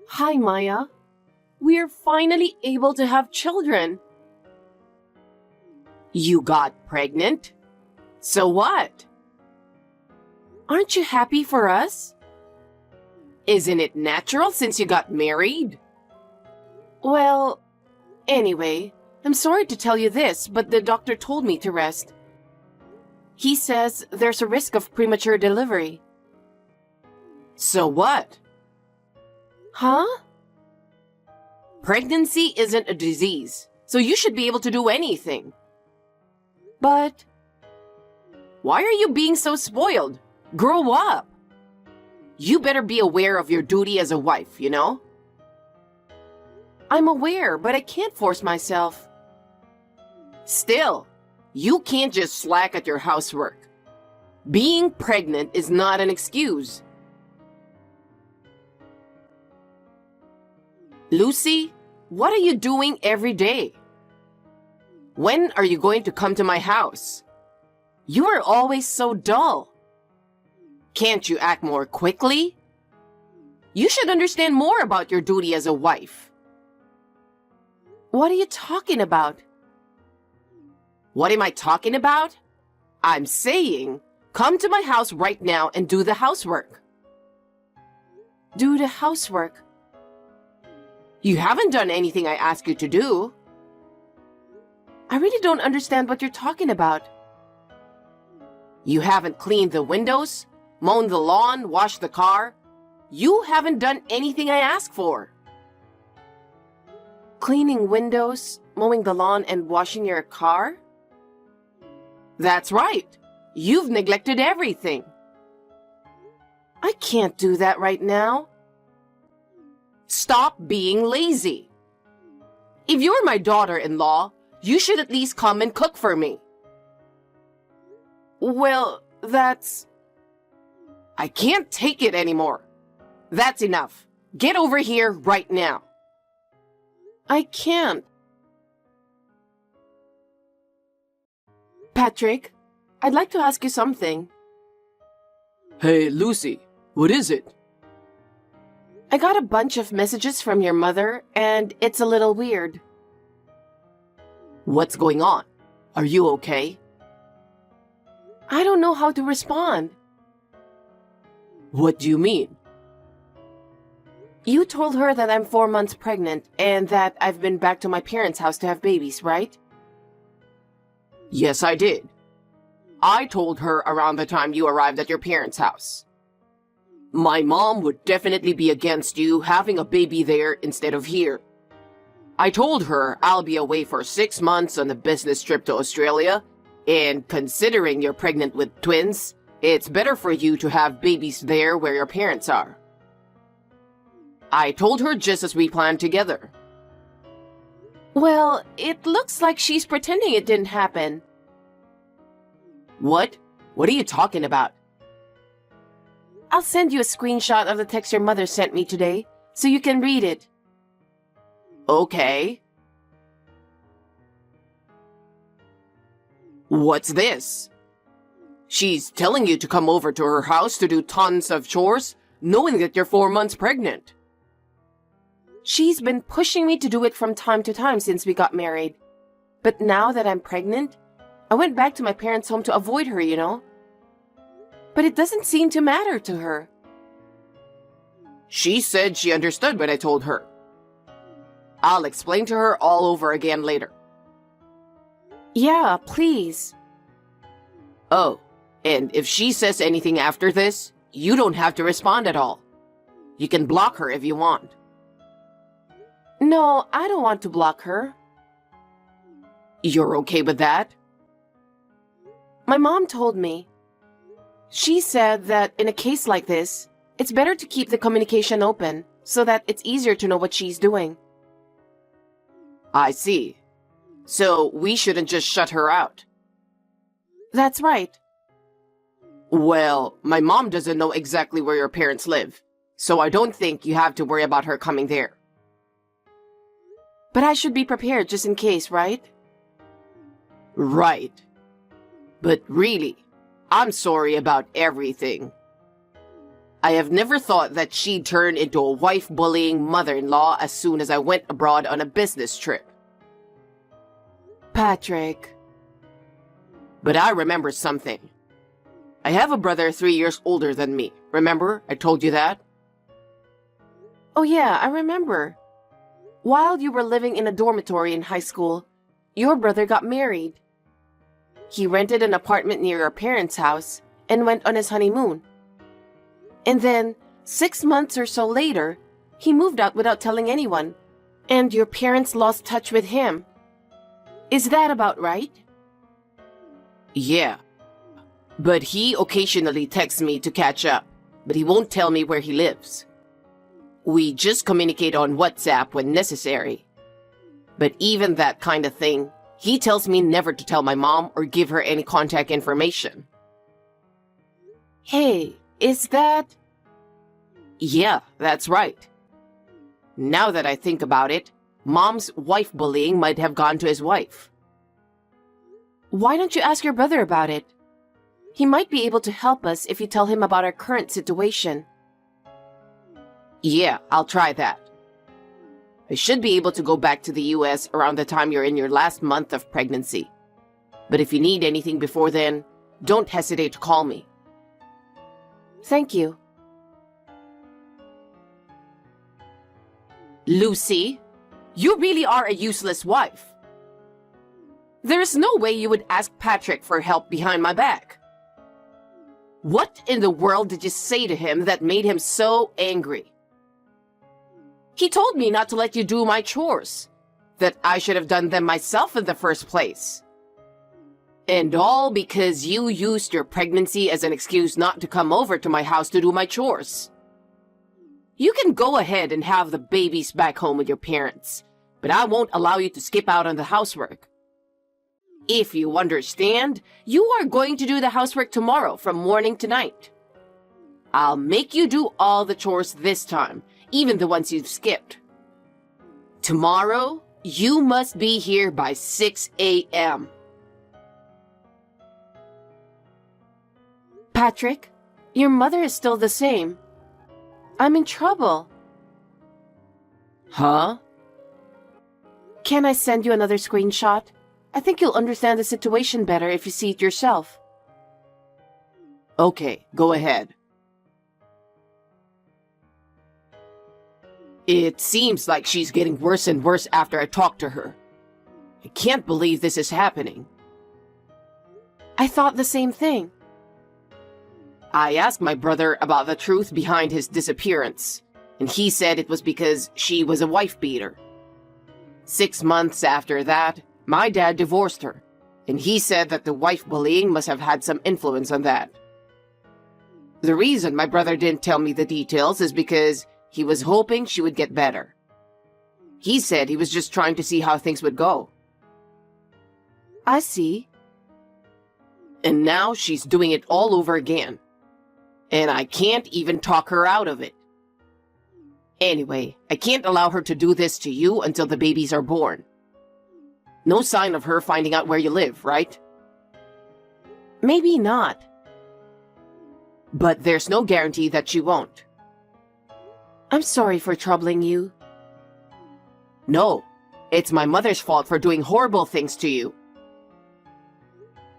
Hi, Maya. We're finally able to have children. You got pregnant? So what? Aren't you happy for us? Isn't it natural since you got married? Well, anyway, I'm sorry to tell you this, but the doctor told me to rest. He says there's a risk of premature delivery. So what? Huh? Pregnancy isn't a disease, so you should be able to do anything. But why are you being so spoiled? Grow up. You better be aware of your duty as a wife, you know? I'm aware, but I can't force myself. Still, you can't just slack at your housework. Being pregnant is not an excuse. Lucy, what are you doing every day? When are you going to come to my house? You are always so dull. Can't you act more quickly? You should understand more about your duty as a wife. What are you talking about? What am I talking about? I'm saying, come to my house right now and do the housework. Do the housework? You haven't done anything I asked you to do. I really don't understand what you're talking about. You haven't cleaned the windows, mown the lawn, washed the car. You haven't done anything I asked for. Cleaning windows, mowing the lawn, and washing your car? That's right. You've neglected everything. I can't do that right now. Stop being lazy. If you're my daughter-in-law, you should at least come and cook for me. Well, I can't take it anymore. That's enough. Get over here right now. I can't. Patrick, I'd like to ask you something. Hey, Lucy, what is it? I got a bunch of messages from your mother, and it's a little weird. What's going on? Are you okay? I don't know how to respond. What do you mean? You told her that I'm 4 months pregnant and that I've been back to my parents' house to have babies, right? Yes, I did. I told her around the time you arrived at your parents' house. My mom would definitely be against you having a baby there instead of here. I told her I'll be away for 6 months on a business trip to Australia, and considering you're pregnant with twins, it's better for you to have babies there where your parents are. I told her just as we planned together. Well, it looks like she's pretending it didn't happen. What? What are you talking about? I'll send you a screenshot of the text your mother sent me today, so you can read it. Okay. What's this? She's telling you to come over to her house to do tons of chores, knowing that you're 4 months pregnant. She's been pushing me to do it from time to time since we got married. But now that I'm pregnant, I went back to my parents' home to avoid her, you know? But it doesn't seem to matter to her. She said she understood what I told her. I'll explain to her all over again later. Yeah, please. Oh, and if she says anything after this, you don't have to respond at all. You can block her if you want. No, I don't want to block her. You're okay with that? My mom told me. She said that in a case like this, it's better to keep the communication open so that it's easier to know what she's doing. I see. So we shouldn't just shut her out. That's right. Well, my mom doesn't know exactly where your parents live, so I don't think you have to worry about her coming there. But I should be prepared just in case, right? Right. But really, I'm sorry about everything. I have never thought that she'd turn into a wife-bullying mother-in-law as soon as I went abroad on a business trip. Patrick. But I remember something. I have a brother 3 years older than me. Remember? I told you that? Oh yeah, I remember. While you were living in a dormitory in high school, your brother got married. He rented an apartment near your parents' house and went on his honeymoon. And then, 6 months or so later, he moved out without telling anyone, and your parents lost touch with him. Is that about right? Yeah. But he occasionally texts me to catch up, but he won't tell me where he lives. We just communicate on WhatsApp when necessary. But even that kind of thing, he tells me never to tell my mom or give her any contact information. Hey, is that... Yeah, that's right. Now that I think about it, Mom's wife bullying might have gone to his wife. Why don't you ask your brother about it? He might be able to help us if you tell him about our current situation. Yeah, I'll try that. I should be able to go back to the US around the time you're in your last month of pregnancy. But if you need anything before then, don't hesitate to call me. Thank you. Lucy, you really are a useless wife. There is no way you would ask Patrick for help behind my back. What in the world did you say to him that made him so angry? He told me not to let you do my chores, that I should have done them myself in the first place. And all because you used your pregnancy as an excuse not to come over to my house to do my chores. You can go ahead and have the babies back home with your parents, but I won't allow you to skip out on the housework. If you understand, you are going to do the housework tomorrow from morning to night. I'll make you do all the chores this time, even the ones you've skipped. Tomorrow, you must be here by 6 a.m. Patrick, your mother is still the same. I'm in trouble. Huh? Can I send you another screenshot? I think you'll understand the situation better if you see it yourself. Okay, go ahead. It seems like she's getting worse and worse after I talk to her. I can't believe this is happening. I thought the same thing. I asked my brother about the truth behind his disappearance, and he said it was because she was a wife beater. 6 months after that, my dad divorced her, and he said that the wife bullying must have had some influence on that. The reason my brother didn't tell me the details is because he was hoping she would get better. He said he was just trying to see how things would go. I see. And now she's doing it all over again. And I can't even talk her out of it. Anyway, I can't allow her to do this to you until the babies are born. No sign of her finding out where you live, right? Maybe not. But there's no guarantee that she won't. I'm sorry for troubling you. No, it's my mother's fault for doing horrible things to you.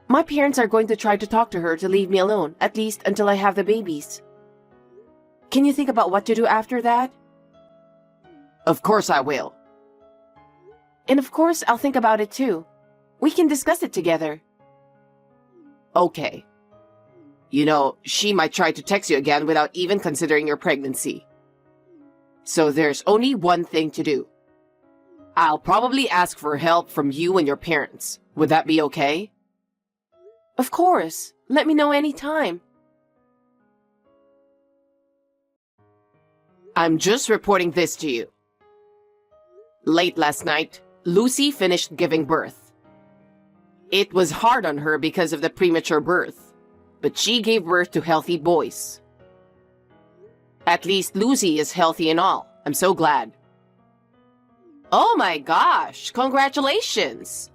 My parents are going to try to talk to her to leave me alone, at least until I have the babies. Can you think about what to do after that? Of course I will. And of course, I'll think about it too. We can discuss it together. Okay. You know, she might try to text you again without even considering your pregnancy. So there's only one thing to do. I'll probably ask for help from you and your parents. Would that be okay? Of course. Let me know anytime. I'm just reporting this to you. Late last night, Lucy finished giving birth. It was hard on her because of the premature birth, but she gave birth to healthy boys. At least Lucy is healthy and all. I'm so glad. Oh my gosh, congratulations!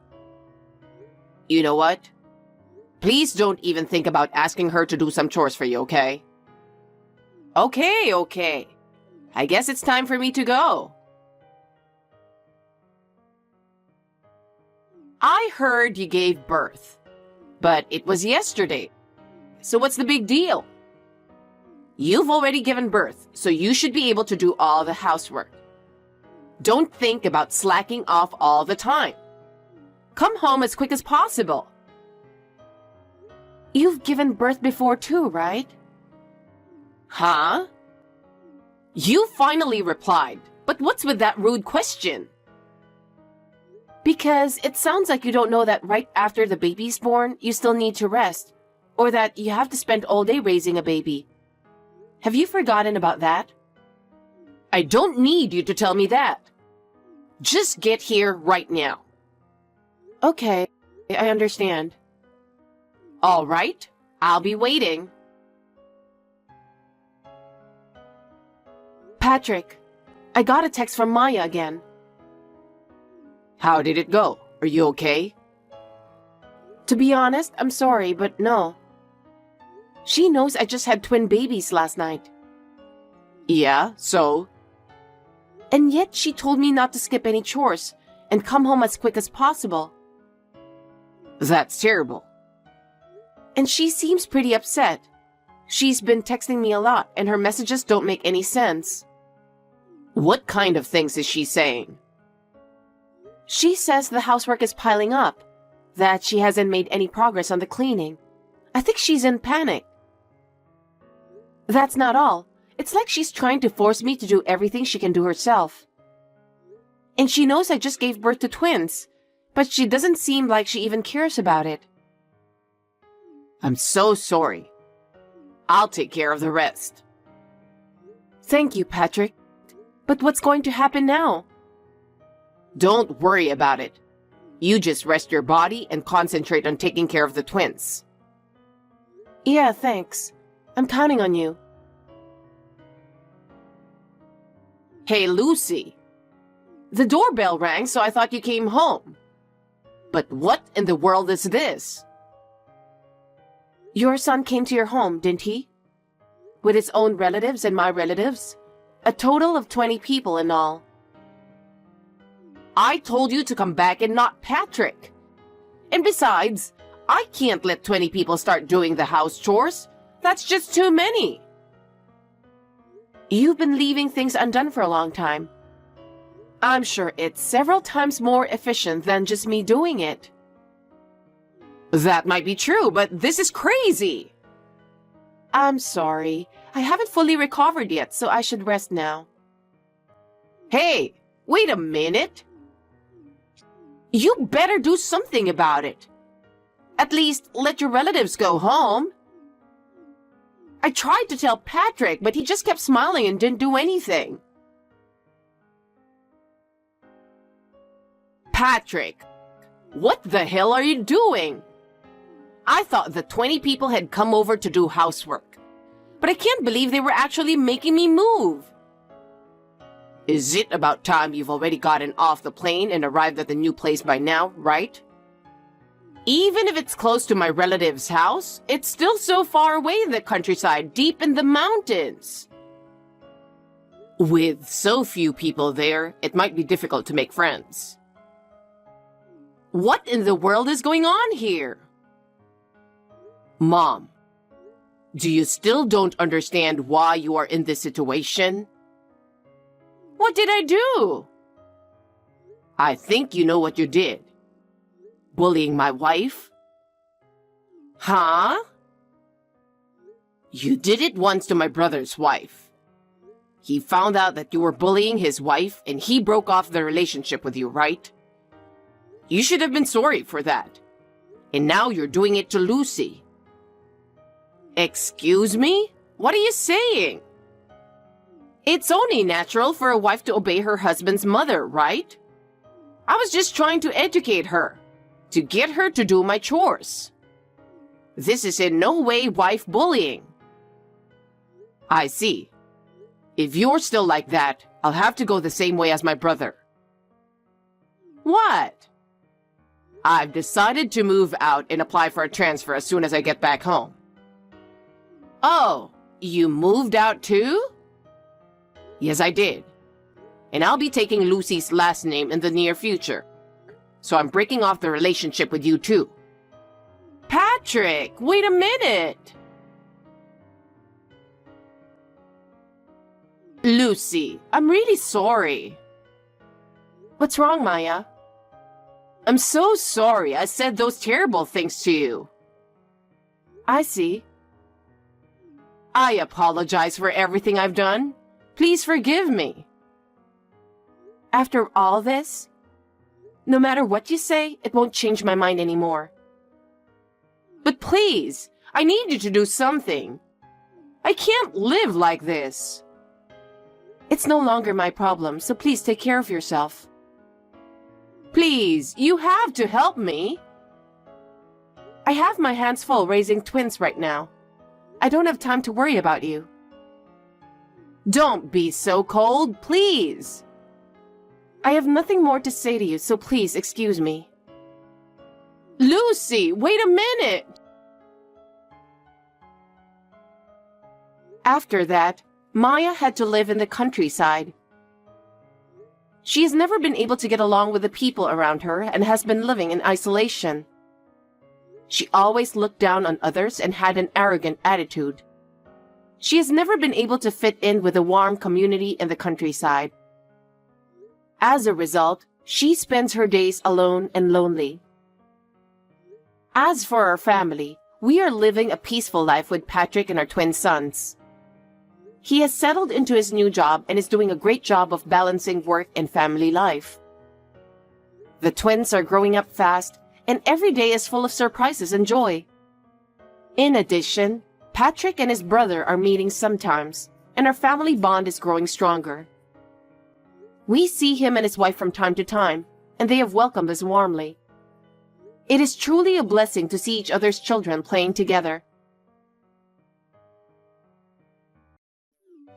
You know what? Please don't even think about asking her to do some chores for you, okay? Okay. I guess it's time for me to go. I heard you gave birth, but it was yesterday. So what's the big deal? You've already given birth, so you should be able to do all the housework. Don't think about slacking off all the time. Come home as quick as possible. You've given birth before too, right? Huh? You finally replied, but what's with that rude question? Because it sounds like you don't know that right after the baby's born, you still need to rest, or that you have to spend all day raising a baby. Have you forgotten about that? I don't need you to tell me that. Just get here right now. Okay, I understand. All right, I'll be waiting. Patrick, I got a text from Maya again. How did it go? Are you okay? To be honest, I'm sorry, but no. She knows I just had twin babies last night. Yeah, so? And yet she told me not to skip any chores and come home as quick as possible. That's terrible. And she seems pretty upset. She's been texting me a lot, and her messages don't make any sense. What kind of things is she saying? She says the housework is piling up, that she hasn't made any progress on the cleaning. I think she's in panic. That's not all. It's like she's trying to force me to do everything she can do herself. And she knows I just gave birth to twins, but she doesn't seem like she even cares about it. I'm so sorry. I'll take care of the rest. Thank you, Patrick. But what's going to happen now? Don't worry about it. You just rest your body and concentrate on taking care of the twins. Yeah, thanks. I'm counting on you. Hey, Lucy. The doorbell rang, so I thought you came home. But what in the world is this? Your son came to your home, didn't he? With his own relatives and my relatives? A total of 20 people in all. I told you to come back and not Patrick. And besides, I can't let 20 people start doing the house chores. That's just too many. You've been leaving things undone for a long time. I'm sure it's several times more efficient than just me doing it. That might be true, but this is crazy. I'm sorry. I haven't fully recovered yet, so I should rest now. Hey, wait a minute. You better do something about it. At least let your relatives go home. I tried to tell Patrick, but he just kept smiling and didn't do anything. Patrick, what the hell are you doing? I thought the 20 people had come over to do housework, but I can't believe they were actually making me move. Is it about time you've already gotten off the plane and arrived at the new place by now, right? Even if it's close to my relative's house, it's still so far away in the countryside, deep in the mountains. With so few people there, it might be difficult to make friends. What in the world is going on here? Mom, do you still don't understand why you are in this situation? What did I do? I think you know what you did. Bullying my wife? Huh? You did it once to my brother's wife. He found out that you were bullying his wife and he broke off the relationship with you, right? You should have been sorry for that. And now you're doing it to Lucy. Excuse me? What are you saying? It's only natural for a wife to obey her husband's mother, right? I was just trying to educate her, to get her to do my chores. This is in no way wife bullying. I see. If you're still like that, I'll have to go the same way as my brother. What? I've decided to move out and apply for a transfer as soon as I get back home. Oh, you moved out too? Yes, I did. And I'll be taking Lucy's last name in the near future. So I'm breaking off the relationship with you too. Patrick, wait a minute. Lucy, I'm really sorry. What's wrong, Maya? I'm so sorry I said those terrible things to you. I see. I apologize for everything I've done. Please forgive me. After all this, no matter what you say, it won't change my mind anymore. But please, I need you to do something. I can't live like this. It's no longer my problem, so please take care of yourself. Please, you have to help me. I have my hands full raising twins right now. I don't have time to worry about you. Don't be so cold, please. I have nothing more to say to you, so please excuse me. Lucy, wait a minute! After that, Maya had to live in the countryside. She has never been able to get along with the people around her and has been living in isolation. She always looked down on others and had an arrogant attitude. She has never been able to fit in with a warm community in the countryside. As a result, she spends her days alone and lonely. As for our family, we are living a peaceful life with Patrick and our twin sons. He has settled into his new job and is doing a great job of balancing work and family life. The twins are growing up fast, and every day is full of surprises and joy. In addition, Patrick and his brother are meeting sometimes, and our family bond is growing stronger. We see him and his wife from time to time, and they have welcomed us warmly. It is truly a blessing to see each other's children playing together.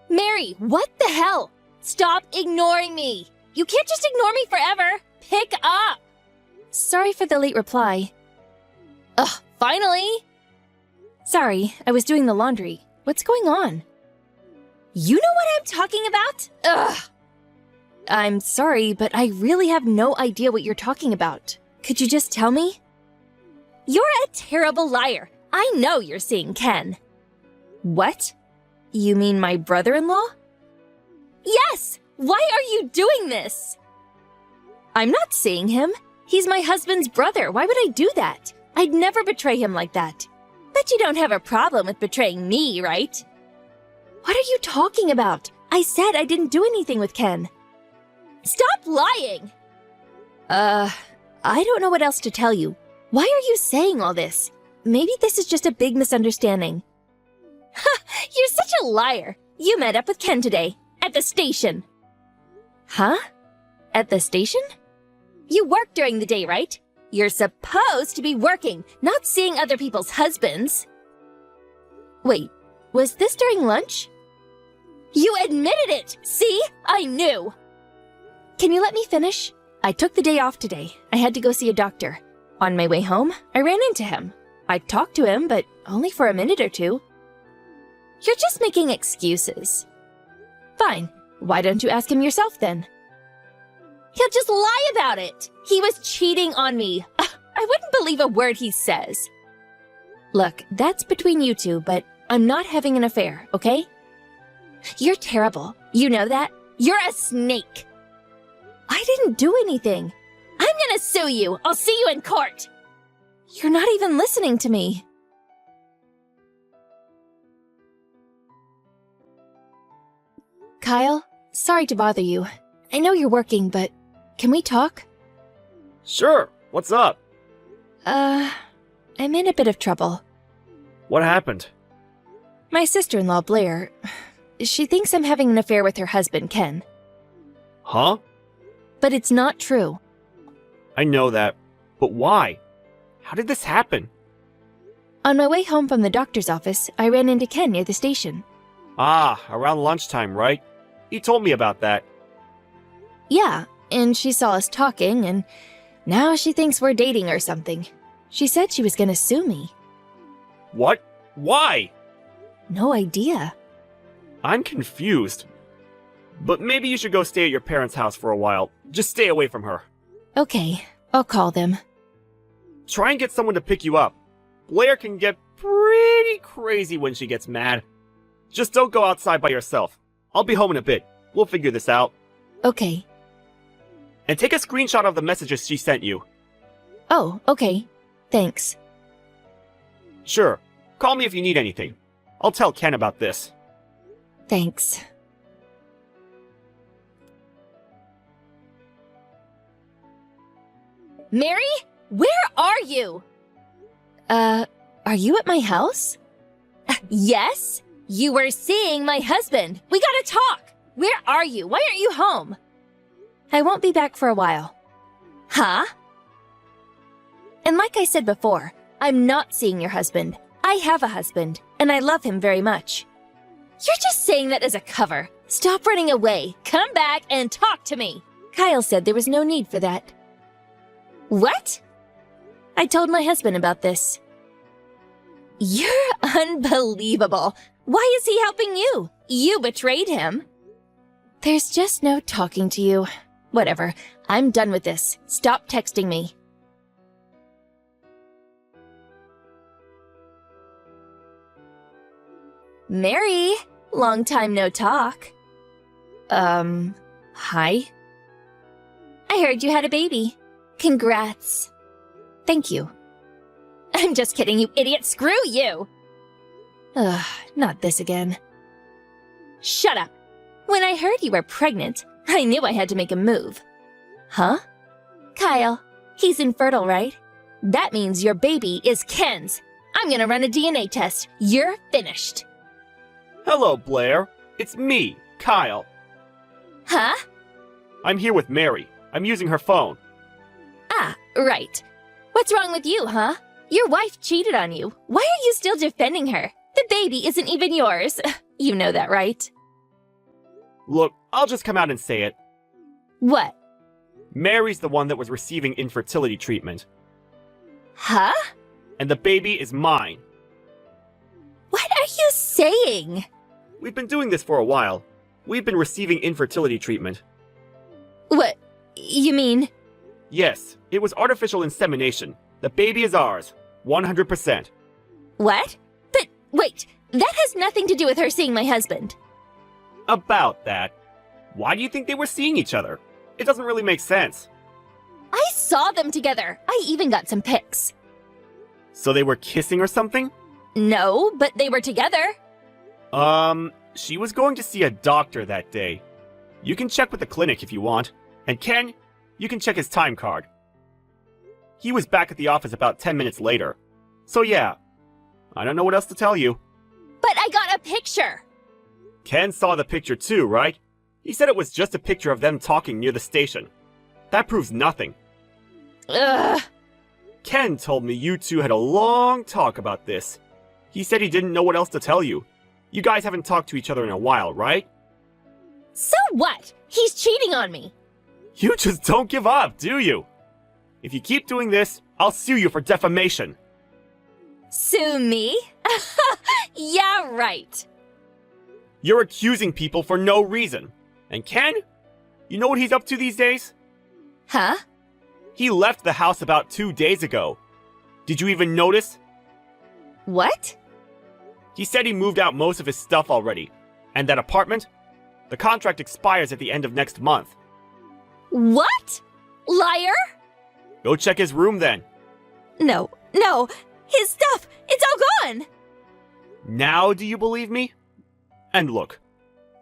Mary, what the hell? Stop ignoring me! You can't just ignore me forever! Pick up! Sorry for the late reply. Ugh, finally! Sorry, I was doing the laundry. What's going on? You know what I'm talking about? Ugh! I'm sorry, but I really have no idea what you're talking about. Could you just tell me? You're a terrible liar. I know you're seeing Ken. What? You mean my brother-in-law? Yes! Why are you doing this? I'm not seeing him. He's my husband's brother. Why would I do that? I'd never betray him like that. Bet you don't have a problem with betraying me, right? What are you talking about? I said I didn't do anything with Ken. Stop lying! I don't know what else to tell you. Why are you saying all this? Maybe this is just a big misunderstanding. Ha! You're such a liar! You met up with Ken today, at the station. Huh? At the station? You work during the day, right? You're supposed to be working, not seeing other people's husbands. Wait, was this during lunch? You admitted it! See? I knew! Can you let me finish? I took the day off today. I had to go see a doctor. On my way home, I ran into him. I talked to him, but only for a minute or two. You're just making excuses. Fine. Why don't you ask him yourself then? He'll just lie about it. He was cheating on me. I wouldn't believe a word he says. Look, that's between you two, but I'm not having an affair, okay? You're terrible. You know that? You're a snake. I didn't do anything. I'm gonna sue you. I'll see you in court. You're not even listening to me. Kyle, sorry to bother you. I know you're working, but can we talk? Sure, what's up? I'm in a bit of trouble. What happened? My sister-in-law, Blair, she thinks I'm having an affair with her husband, Ken. Huh? But it's not true. I know that, but why? How did this happen? On my way home from the doctor's office, I ran into Ken near the station. Ah, around lunchtime, right? You told me about that. Yeah, and she saw us talking, and now she thinks we're dating or something. She said she was gonna sue me. What? Why? No idea. I'm confused. But maybe you should go stay at your parents' house for a while. Just stay away from her. Okay, I'll call them. Try and get someone to pick you up. Blair can get pretty crazy when she gets mad. Just don't go outside by yourself. I'll be home in a bit. We'll figure this out. Okay. And take a screenshot of the messages she sent you. Oh, okay. Thanks. Sure. Call me if you need anything. I'll tell Ken about this. Thanks. Mary? Where are you? Are you at my house? Yes. You were seeing my husband. We gotta talk. Where are you? Why aren't you home? I won't be back for a while. Huh? And like I said before, I'm not seeing your husband. I have a husband, and I love him very much. You're just saying that as a cover. Stop running away. Come back and talk to me. Kyle said there was no need for that. What? I told my husband about this. You're unbelievable. Why is he helping you? You betrayed him. There's just no talking to you. Whatever. I'm done with this. Stop texting me. Mary, long time no talk. Hi? I heard you had a baby. Congrats. Thank you. I'm just kidding, you idiot. Screw you! Ugh, not this again. Shut up. When I heard you were pregnant, I knew I had to make a move. Huh? Kyle, he's infertile, right? That means your baby is Ken's. I'm gonna run a DNA test. You're finished. Hello, Blair. It's me, Kyle. Huh? I'm here with Mary. I'm using her phone. Ah, right. What's wrong with you, huh? Your wife cheated on you. Why are you still defending her? The baby isn't even yours. You know that, right? Look, I'll just come out and say it. What? Mary's the one that was receiving infertility treatment. Huh? And the baby is mine. What are you saying? We've been doing this for a while. We've been receiving infertility treatment. What? You mean? Yes, it was artificial insemination. The baby is ours. 100%. What? But wait, that has nothing to do with her seeing my husband. About that. Why do you think they were seeing each other? It doesn't really make sense. I saw them together. I even got some pics. So they were kissing or something? No, but they were together. She was going to see a doctor that day. You can check with the clinic if you want. And Ken, you can check his time card. He was back at the office about 10 minutes later. So yeah, I don't know what else to tell you. But I got a picture. Ken saw the picture too, right? He said it was just a picture of them talking near the station. That proves nothing. Ugh. Ken told me you two had a long talk about this. He said he didn't know what else to tell you. You guys haven't talked to each other in a while, right? So what? He's cheating on me. You just don't give up, do you? If you keep doing this, I'll sue you for defamation. Sue me? Yeah, right. You're accusing people for no reason. And Ken? You know what he's up to these days? Huh? He left the house about 2 days ago. Did you even notice? What? He said he moved out most of his stuff already. And that apartment? The contract expires at the end of next month. What? Liar? Go check his room then. No, his stuff, it's all gone. Now do you believe me? And look,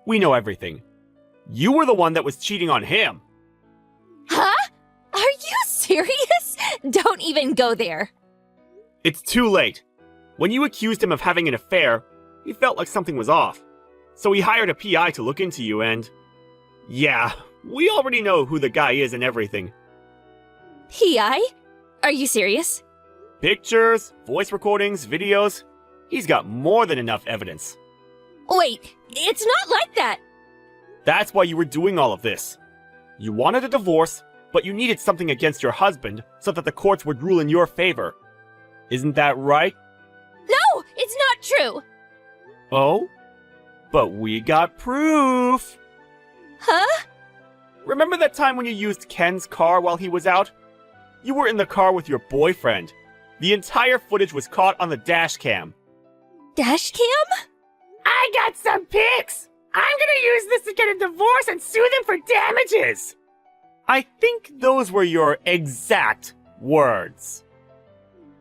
we know everything. You were the one that was cheating on him. Huh? Are you serious? Don't even go there. It's too late. When you accused him of having an affair, he felt like something was off. So he hired a PI to look into you and... Yeah, we already know who the guy is and everything. PI? Are you serious? Pictures, voice recordings, videos. He's got more than enough evidence. Wait, it's not like that. That's why you were doing all of this. You wanted a divorce, but you needed something against your husband so that the courts would rule in your favor. Isn't that right? No, it's not true. Oh? But we got proof! Huh? Remember that time when you used Ken's car while he was out? You were in the car with your boyfriend. The entire footage was caught on the dash cam. Dash cam? I got some pics! I'm gonna use this to get a divorce and sue them for damages! I think those were your exact words.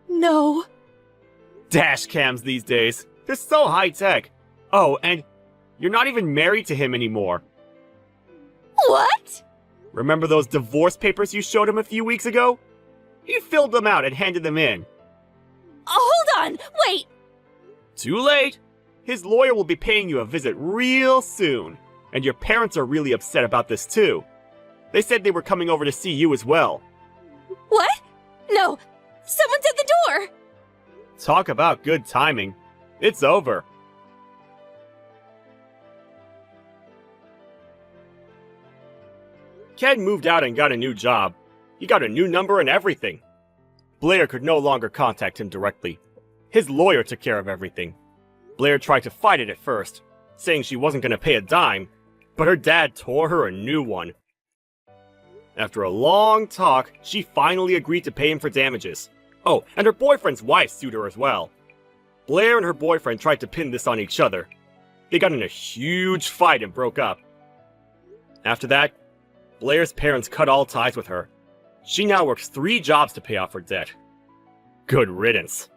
No. Dash cams these days. They're so high-tech. Oh, and you're not even married to him anymore. What? Remember those divorce papers you showed him a few weeks ago? You filled them out and handed them in. Hold on! Wait! Too late! His lawyer will be paying you a visit real soon. And your parents are really upset about this too. They said they were coming over to see you as well. What? No! Someone's at the door! Talk about good timing. It's over. Ken moved out and got a new job. He got a new number and everything. Blair could no longer contact him directly. His lawyer took care of everything. Blair tried to fight it at first, saying she wasn't going to pay a dime, but her dad tore her a new one. After a long talk, she finally agreed to pay him for damages. Oh, and her boyfriend's wife sued her as well. Blair and her boyfriend tried to pin this on each other. They got in a huge fight and broke up. After that, Blair's parents cut all ties with her. She now works 3 jobs to pay off her debt. Good riddance.